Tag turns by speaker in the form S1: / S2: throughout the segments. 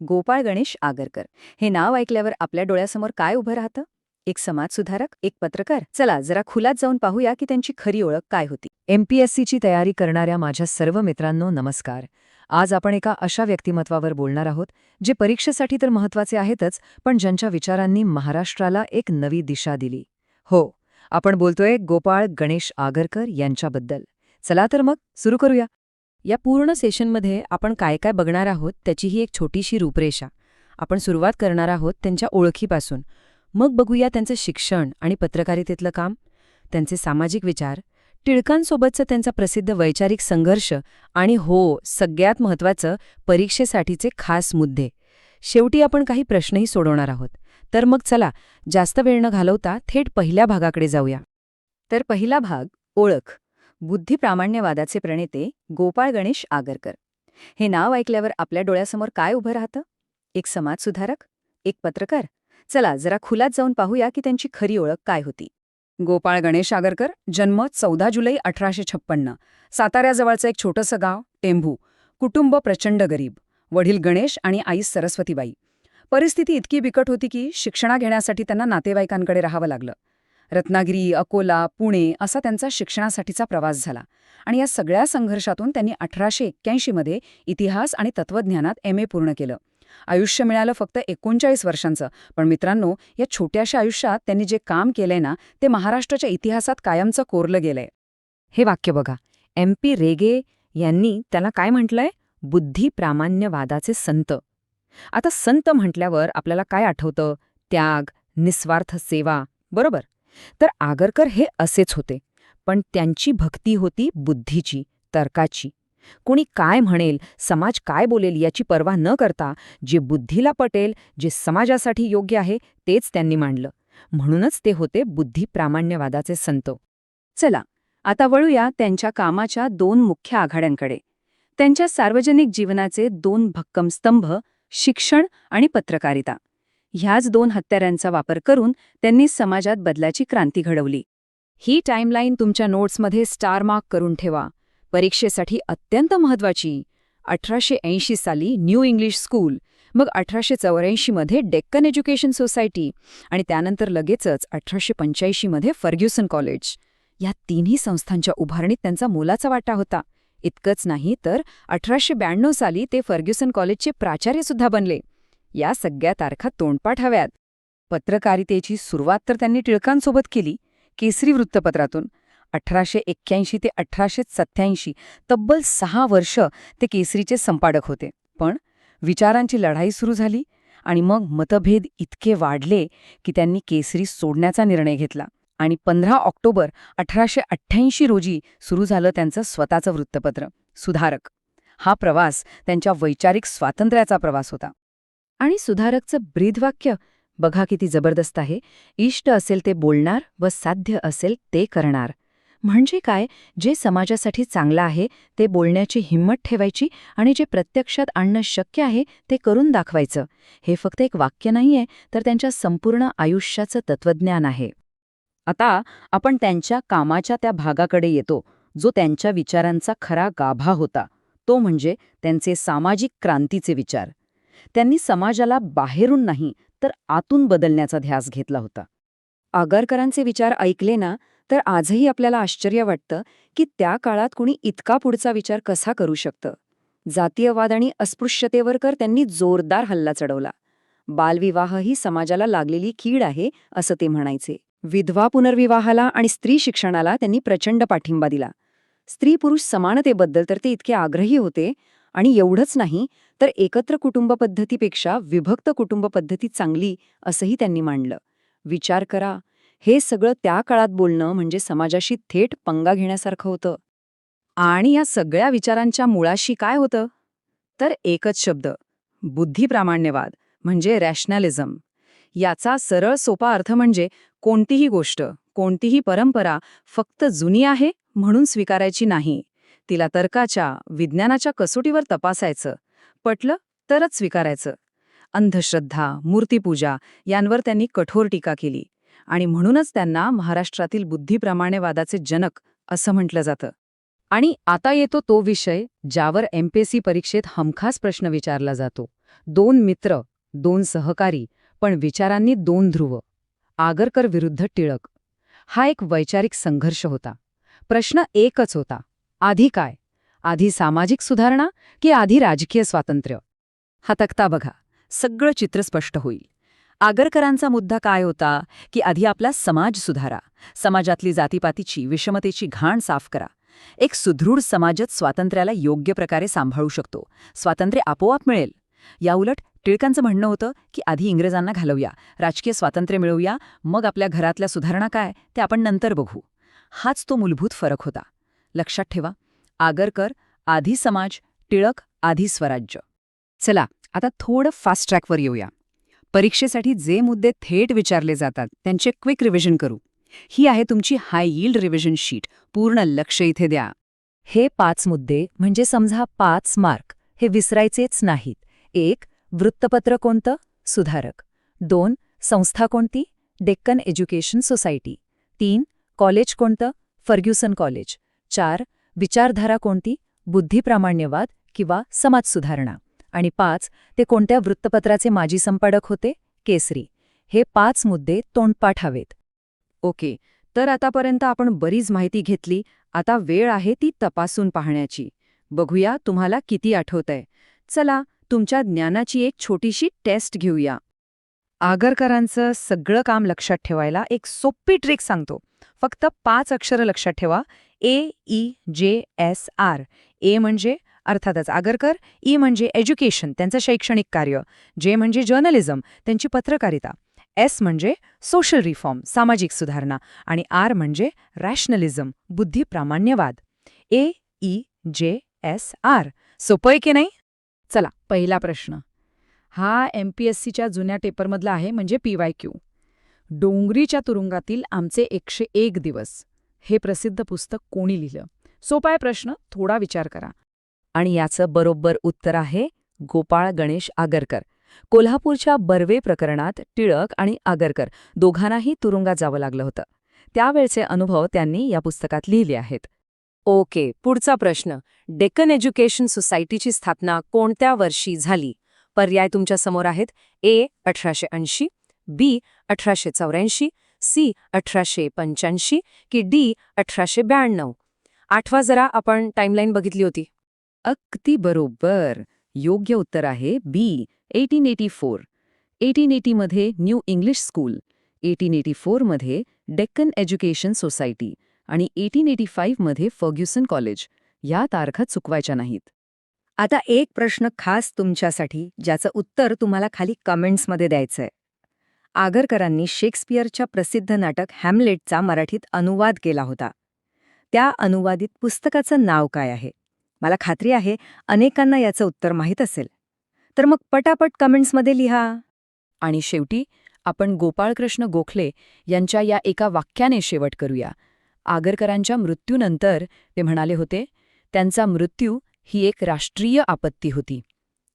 S1: गोपाळ गणेश आगरकर हे नाव ऐकल्यावर आपल्या डोळ्यासमोर काय उभं राहतं? एक समाजसुधारक, एक पत्रकार. चला जरा खुलात जाऊन पाहूया की त्यांची खरी ओळख काय होती. MPSCची तयारी करणाऱ्या माझ्या सर्व मित्रांनो नमस्कार. आज आपण एका अशा व्यक्तिमत्वावर बोलणार आहोत जे परीक्षेसाठी तर महत्त्वाचे आहेतच, पण ज्यांच्या विचारांनी महाराष्ट्राला एक नवी दिशा दिली. हो, आपण बोलतोय गोपाळ गणेश आगरकर यांच्याबद्दल. चला तर मग सुरू करूया.
S2: या पूर्ण सेशनमध्ये आपण काय काय बघणार आहोत त्याची ही एक छोटीशी रूपरेषा. आपण सुरुवात करणार आहोत त्यांच्या ओळखीपासून. मग बघूया त्यांचं शिक्षण आणि पत्रकारितेतलं काम, त्यांचे सामाजिक विचार, टिळकांसोबतचा त्यांचा प्रसिद्ध वैचारिक संघर्ष आणि हो, सगळ्यात महत्त्वाचं परीक्षेसाठीचे खास मुद्दे. शेवटी आपण काही प्रश्नही सोडवणार आहोत. तर मग चला, जास्त वेळ न घालवता थेट पहिल्या भागाकडे जाऊया.
S1: तर पहिला भाग, ओळख. बुद्धिप्रामाण्यवादाचे प्रणेते गोपाळ गणेश आगरकर. हे नाव ऐकल्यावर आपल्या डोळ्यासमोर काय उभं राहतं? एक समाजसुधारक, एक पत्रकार. चला जरा खुलात जाऊन पाहूया की त्यांची खरी ओळख काय होती. गोपाळ गणेश आगरकर, जन्म 14 जुलै 1856. साताऱ्याजवळचं एक छोटंसं गाव, टेंभू. कुटुंब प्रचंड गरीब. वडील गणेश आणि आई सरस्वतीबाई. परिस्थिती इतकी बिकट होती की शिक्षणा घेण्यासाठी त्यांना नातेवाईकांकडे राहावं लागलं. रत्नागिरी, अकोला, पुणे असा त्यांचा शिक्षणासाठीचा प्रवास झाला आणि या सगळ्या संघर्षातून त्यांनी 1881 मध्ये इतिहास आणि तत्वज्ञानात MA पूर्ण केलं. आयुष्य मिळालं फक्त 39 वर्षांचं, पण मित्रांनो, या छोट्याशा आयुष्यात त्यांनी जे काम केलंय ना, ते महाराष्ट्राच्या इतिहासात कायमचं कोरलं गेलंय.
S2: हे वाक्य बघा. MP रेगे यांनी त्याला काय म्हटलंय? बुद्धिप्रामाण्यवादाचे संत. आता संत म्हटल्यावर आपल्याला काय आठवतं? त्याग, निस्वार्थ सेवा, बरोबर? तर आगरकर हे असेच होते. पण त्यांची भक्ती होती बुद्धीची, तर्काची. कोणी काय म्हणेल, समाज काय बोलेल याची पर्वा न करता जे बुद्धीला पटेल, जे समाजासाठी योग्य आहे तेच त्यांनी मांडलं. म्हणूनच ते होते बुद्धिप्रामाण्यवादाचे संत.
S1: चला आता वळूया त्यांच्या कामाच्या 2 मुख्य आघाड्यांकडे. त्यांच्या सार्वजनिक जीवनाचे 2 भक्कम स्तंभ, शिक्षण आणि पत्रकारिता. ह्याच 2 हत्यारांचा वापर करून त्यांनी समाजात बदलाची क्रांती घडवली.
S2: ही टाईमलाईन तुमच्या नोट्समध्ये स्टार मार्क करून ठेवा. परीक्षेसाठी अत्यंत महत्त्वाची. 1880 साली न्यू इंग्लिश स्कूल, मग 1884 मध्ये डेक्कन एज्युकेशन सोसायटी आणि त्यानंतर लगेचच 1885 मध्ये फर्ग्युसन कॉलेज. या तिन्ही संस्थांच्या उभारणीत त्यांचा मोलाचा वाटा होता. इतकंच नाही तर 1892 साली ते फर्ग्युसन कॉलेजचे प्राचार्यसुद्धा बनले. या सगळ्या तारखा तोंडपाठ हव्यात.
S1: पत्रकारितेची सुरुवात तर त्यांनी टिळकांसोबत केली, केसरी वृत्तपत्रातून. 1881 ते 1887 तब्बल 6 वर्ष ते केसरीचे संपादक होते. पण विचारांची लढाई सुरू झाली आणि मग मतभेद इतके वाढले की त्यांनी केसरी सोडण्याचा निर्णय घेतला आणि 15 ऑक्टोबर 1888 रोजी सुरू झालं त्यांचं स्वतःचं वृत्तपत्र, सुधारक. हा प्रवास त्यांच्या वैचारिक स्वातंत्र्याचा प्रवास होता. आणि सुधारकचं ब्रीदवाक्य बघा किती जबरदस्त आहे. इष्ट असेल ते बोलणार व साध्य असेल ते करणार. म्हणजे काय? जे समाजासाठी चांगलं आहे ते बोलण्याची हिंमत ठेवायची आणि जे प्रत्यक्षात आणणं शक्य आहे ते करून दाखवायचं. हे फक्त एक वाक्य नाहीये, तर त्यांच्या संपूर्ण आयुष्याचं तत्वज्ञान आहे. आता आपण त्यांच्या कामाच्या त्या भागाकडे येतो जो त्यांच्या विचारांचा खरा गाभा होता. तो म्हणजे त्यांचे सामाजिक क्रांतीचे विचार. त्यांनी समाजाला बाहेरून नाही तर आतून बदलण्याचा ध्यास घेतला होता. आगरकरांचे विचार ऐकले ना तर आजही आपल्याला आश्चर्य वाटतं की त्या काळात कुणी इतका पुढचा विचार कसा करू शकतं. जातीयवाद आणि अस्पृश्यतेवर त्यांनी जोरदार हल्ला चढवला. बालविवाह ही समाजाला लागलेली कीड आहे असं ते म्हणायचे. विधवा पुनर्विवाहाला आणि स्त्री शिक्षणाला त्यांनी प्रचंड पाठिंबा दिला. स्त्री पुरुष समानतेबद्दल तर ते इतके आग्रही होते. आणि एवढंच नाही तर एकत्र कुटुंब पद्धतीपेक्षा विभक्त कुटुंब पद्धती चांगली असंही त्यांनी मांडलं. विचार करा, हे सगळं त्या काळात बोलणं म्हणजे समाजाशी थेट पंगा घेण्यासारखं होतं. आणि या सगळ्या विचारांच्या मुळाशी काय होतं? तर एकच शब्द, बुद्धिप्रामाण्यवाद म्हणजे रॅशनॅलिझम. याचा सरळ सोपा अर्थ म्हणजे कोणतीही गोष्ट, कोणतीही परंपरा फक्त जुनी आहे म्हणून स्वीकारायची नाही. तिला तर्काच्या, विज्ञानाच्या कसोटीवर तपासायचं. पटलं तरच स्वीकारायचं. अंधश्रद्धा, मूर्तीपूजा यांवर त्यांनी कठोर टीका केली आणि म्हणूनच त्यांना महाराष्ट्रातील बुद्धिप्रामाण्यवादाचे जनक असं म्हटलं जातं. आणि आता येतो तो विषय ज्यावर MPSC परीक्षेत हमखास प्रश्न विचारला जातो.
S2: 2 मित्र, 2 सहकारी, पण विचारांनी 2 ध्रुव. आगरकर विरुद्ध टिळक. हा एक वैचारिक संघर्ष होता. प्रश्न एकच होता, आधी काय? आधी सामाजिक सुधारणा की आधी राजकीय स्वातंत्र्य? हा तक्ता बघा, सगळं चित्र स्पष्ट होईल. आगरकरांचा मुद्दा काय होता की आधी आपला समाज सुधारा, समाजातली जातीपातीची, विषमतेची घाण साफ करा. एक सुदृढ समाजच स्वातंत्र्याला योग्य प्रकारे सांभाळू शकतो. स्वातंत्र्य आपोआप मिळेल. याउलट टिळकांचं म्हणणं होतं की आधी इंग्रजांना घालवूया, राजकीय स्वातंत्र्य मिळवूया, मग आपल्या घरातल्या सुधारणा काय ते आपण नंतर बघू. हाच तो मूलभूत फरक होता. लक्षात ठेवा, आगरकर आधी समाज, टिळक आधी स्वराज्य. चला आता थोडं फास्ट ट्रॅकवर येऊया. परीक्षेसाठी जे मुद्दे थेट विचारले जातात त्यांचे क्विक रिव्हिजन करू. ही आहे तुमची हाय यील्ड रिव्हिजन शीट. पूर्ण लक्ष इथे द्या. हे 5 मुद्दे म्हणजे समजा 5 मार्क, हे विसरायचेच नाहीत. 1. वृत्तपत्र कोणतं? सुधारक. 2. संस्था कोणती? Deccan education society. 3. कॉलेज कोणतं? Fergusson college. 4. विचारधारा कोणती? बुद्धिप्रामाण्यवाद किंवा समाजसुधारणा. आणि 5. ते कोणत्या वृत्तपत्राचे माजी संपादक होते? केसरी. हे 5 मुद्दे तोंडपाठ हवेत. ओके, तर आतापर्यंत आपण बरीच माहिती घेतली. आता वेळ आहे ती तपासून पाहण्याची. बघूया तुम्हाला किती आठवतंय. चला, तुमच्या ज्ञानाची एक छोटीशी टेस्ट घेऊया. आगरकरांचं सगळं काम लक्षात ठेवायला एक सोपी ट्रिक सांगतो. फक्त 5 अक्षरं लक्षात ठेवा. AEJSR. ए म्हणजे अर्थातच आगरकर, ई म्हणजे एज्युकेशन, त्यांचं शैक्षणिक कार्य, जे म्हणजे जर्नलिझम, त्यांची पत्रकारिता, एस म्हणजे सोशल रिफॉर्म, सामाजिक सुधारणा, आणि आर म्हणजे रॅशनलिझम, बुद्धिप्रामाण्यवाद. AEJSR. सोपं आहे की नाही? चला, पहिला प्रश्न. हा MPSCच्या जुन्या पेपरमधला आहे, म्हणजे PYQ. डोंगरीच्या तुरुंगातील आमचे 101 दिवस. हे प्रसिद्ध पुस्तक कोणी लिहिलं? सोपा आहे प्रश्न, थोडा विचार करा. आणि याचं बरोबर उत्तर आहे गोपाळ गणेश आगरकर. कोल्हापूरच्या बर्वे प्रकरणात टिळक आणि आगरकर दोघांनाही तुरुंगात जावं लागलं होतं. त्यावेळचे अनुभव त्यांनी या पुस्तकात लिहिले आहेत. ओके, पुढचा प्रश्न. डेक्कन एज्युकेशन सोसायटीची स्थापना कोणत्या वर्षी झाली? पर्याय तुमच्या समोर आहेत. A. 1880, B. 1884, C. 1885 की D. 1892? आठवा जरा, आपण टाईमलाईन बघितली होती. अगदी बरोबर. योग्य उत्तर आहे B. 1884. 1880 मध्ये न्यू इंग्लिश स्कूल, 1884 मध्ये डेक्कन एज्युकेशन सोसायटी आणि 1885 मध्ये फर्ग्युसन कॉलेज. या तारखा चुकवायच्या नाहीत. आता एक प्रश्न खास तुमच्यासाठी, ज्याचं उत्तर तुम्हाला खाली कमेंट्समध्ये द्यायचंय. आगरकरांनी शेक्सपियरच्या प्रसिद्ध नाटक हॅमलेटचा मराठीत अनुवाद केला होता. त्या अनुवादित पुस्तकाचं नाव काय आहे? मला खात्री आहे अनेकांना याचं उत्तर माहीत असेल. तर मग पटापट कमेंट्समध्ये लिहा. आणि शेवटी आपण गोपाळकृष्ण गोखले यांच्या या एका वाक्याने शेवट करूया. आगरकरांच्या मृत्यूनंतर ते म्हणाले होते, त्यांचा मृत्यू ही एक राष्ट्रीय आपत्ती होती.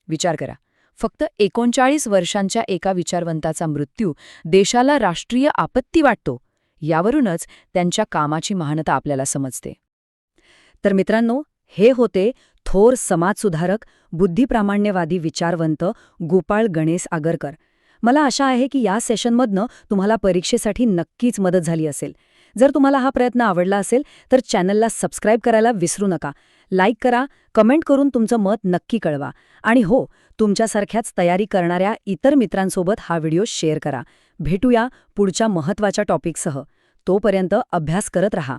S2: विचार करा, फक्त 39 वर्षांच्या एका विचारवंताचा मृत्यू देशाला राष्ट्रीय आपत्ती वाटतो. यावरूनच त्यांच्या कामाची महानता आपल्याला समजते. तर मित्रांनो, हे होते थोर समाजसुधारक, बुद्धिप्रामाण्यवादी विचारवंत गोपाळ गणेश आगरकर. मला आशा आहे की या सेशनमधनं तुम्हाला परीक्षेसाठी नक्कीच मदत झाली असेल. जर तुम्हाला हा प्रयत्न आवडला असेल तर चॅनलला सबस्क्राईब करायला विसरू नका. लाईक करा, कमेंट करून तुमचं मत नक्की कळवा. आणि हो, तुमच्यासारख्याच तयारी करणाऱ्या इतर मित्रांसोबत हा व्हिडिओ शेअर करा. भेटूया पुढच्या महत्त्वाच्या टॉपिकसह. तोपर्यंत अभ्यास करत रहा.